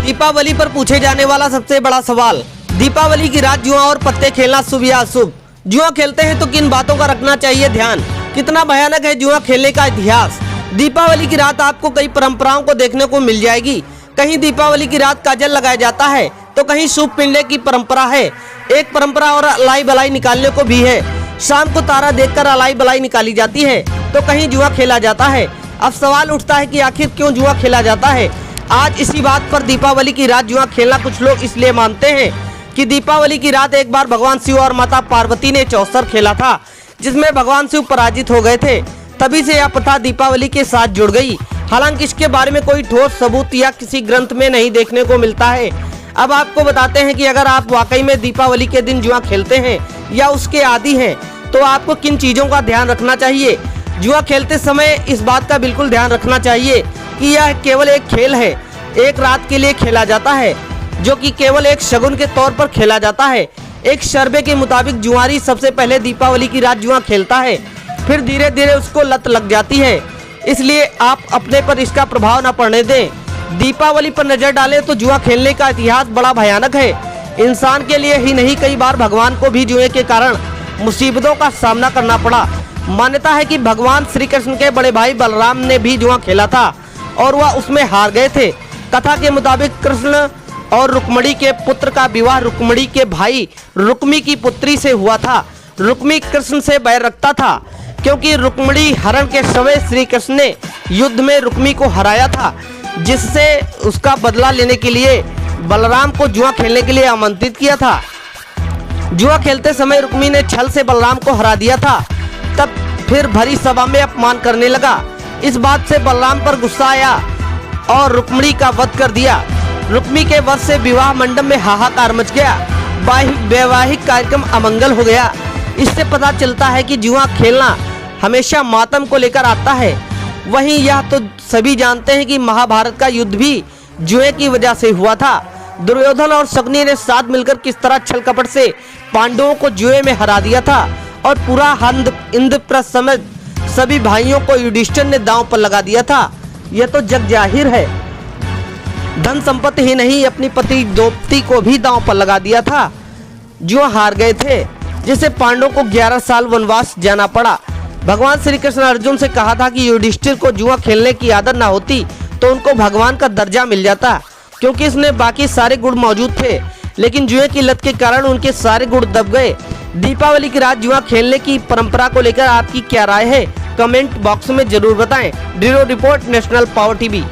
दीपावली पर पूछे जाने वाला सबसे बड़ा सवाल, दीपावली की रात जुआ और पत्ते खेलना शुभ या अशुभ? जुआ खेलते हैं तो किन बातों का रखना चाहिए ध्यान? कितना भयानक है जुआ खेलने का इतिहास? दीपावली की रात आपको कई परंपराओं को देखने को मिल जाएगी। कहीं दीपावली की रात काजल लगाया जाता है तो कहीं सूप पिंडे की परंपरा है। एक परंपरा और अलाई बलाई निकालने को भी है। शाम को तारा देखकर अलाई बलाई निकाली जाती है तो कहीं जुआ खेला जाता है। अब सवाल उठता है कि आखिर क्यों जुआ खेला जाता है? आज इसी बात पर दीपावली की रात जुआ खेलना कुछ लोग इसलिए मानते हैं कि दीपावली की रात एक बार भगवान शिव और माता पार्वती ने चौसर खेला था, जिसमें भगवान शिव पराजित हो गए थे। तभी से यह प्रथा दीपावली के साथ जुड़ गई। हालांकि इसके बारे में कोई ठोस सबूत या किसी ग्रंथ में नहीं देखने को मिलता है। अब आपको बताते हैं कि अगर आप वाकई में दीपावली के दिन जुआ खेलते हैं या उसके आदी हैं तो आपको किन चीजों का ध्यान रखना चाहिए। जुआ खेलते समय इस बात का बिल्कुल ध्यान रखना चाहिए कि यह केवल एक खेल है, एक रात के लिए खेला जाता है, जो कि केवल एक शगुन के तौर पर खेला जाता है। एक सर्वे के मुताबिक जुआरी सबसे पहले दीपावली की रात जुआ खेलता है, फिर धीरे धीरे उसको लत लग जाती है। इसलिए आप अपने पर इसका प्रभाव न पड़ने दें। दीपावली पर नजर डालें तो जुआ खेलने का इतिहास बड़ा भयानक है। इंसान के लिए ही नहीं, कई बार भगवान को भी जुए के कारण मुसीबतों का सामना करना पड़ा। मान्यता है कि भगवान श्री कृष्ण के बड़े भाई बलराम ने भी जुआ खेला था और वह उसमें हार गए थे। कथा के मुताबिक कृष्ण और रुक्मिणी के पुत्र का विवाह रुक्मिणी के भाई रुक्मी की पुत्री से हुआ था। रुक्मी कृष्ण से बैर रखता था क्योंकि रुक्मिणी हरण के समय श्री कृष्ण ने युद्ध में रुक्मी को हराया था, जिससे उसका बदला लेने के लिए बलराम को जुआ खेलने के लिए आमंत्रित किया था। जुआ खेलते समय रुक्मी ने छल से बलराम को हरा दिया था। तब फिर भरी सभा में अपमान करने लगा। इस बात से बलराम पर गुस्सा आया और रुक्मिणी का वध कर दिया। रुक्मी के वध से विवाह मंडप में हाहाकार मच गया। वैवाहिक कार्यक्रम अमंगल हो गया। इससे पता चलता है कि जुआ खेलना हमेशा मातम को लेकर आता है। वहीं यह तो सभी जानते हैं कि महाभारत का युद्ध भी जुए की वजह से हुआ था। दुर्योधन और शकुनी ने साथ मिलकर किस तरह छल कपट से पांडवों को जुए में हरा दिया था और पूरा इंद्रप्रस्थ समेत सभी भाइयों को युधिष्ठिर ने दांव पर लगा दिया था। यह तो जग जाहिर है। धन संपत्ति ही नहीं, अपनी पति द्रौपदी को भी दांव पर लगा दिया था। जुआ हार गए थे, जिससे पांडवों को 11 साल वनवास जाना पड़ा। भगवान श्री कृष्ण अर्जुन से कहा था कि युधिष्ठिर को जुआ खेलने की आदत ना होती तो उनको भगवान का दर्जा मिल जाता, क्योंकि इसमें बाकी सारे गुण मौजूद थे। लेकिन जुए की लत के कारण उनके सारे गुण दब गए। दीपावली की रात जुआ खेलने की परंपरा को लेकर आपकी क्या राय है? कमेंट बॉक्स में जरूर बताएं। Bureau report, national power TV.